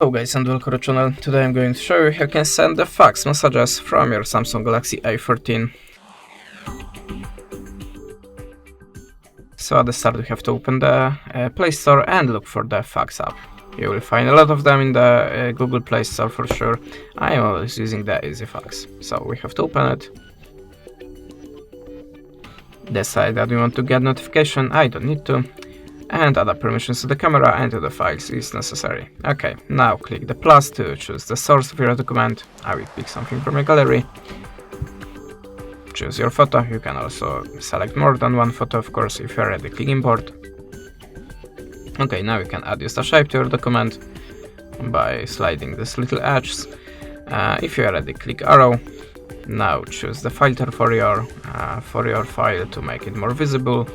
Hello guys and welcome to the channel. Today I'm going to show you how you can send the fax messages from your Samsung Galaxy A14. So at the start we have to open the Play Store and look for the fax app. You will find a lot of them in the Google Play Store for sure. I am always using the EasyFax. So we have to open it. Decide that we want to get notification. I don't need to. And add permissions to the camera and to the files is necessary. Okay, now click the plus to choose the source of your document. I will pick something from your gallery. Choose your photo. You can also select more than one photo, of course. If you are ready, click import. Okay, now you can adjust the shape to your document by sliding this little edges. If you are ready, click arrow. Now choose the filter for your file to make it more visible.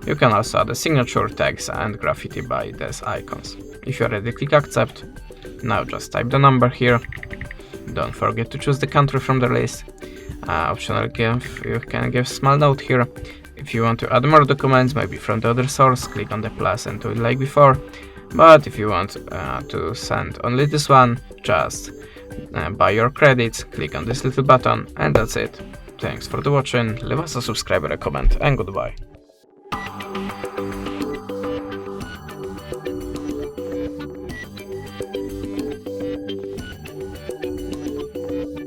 You can also add a signature, tags and graffiti by these icons. If you're ready, click accept. Now just type the number here. Don't forget to choose the country from the list. Optional you can give small note here. If you want to add more documents, maybe from the other source, click on the plus and do it like before. But if you want to send only this one, just buy your credits, click on this little button and that's it. Thanks for watching, leave us a subscribe and a comment and goodbye.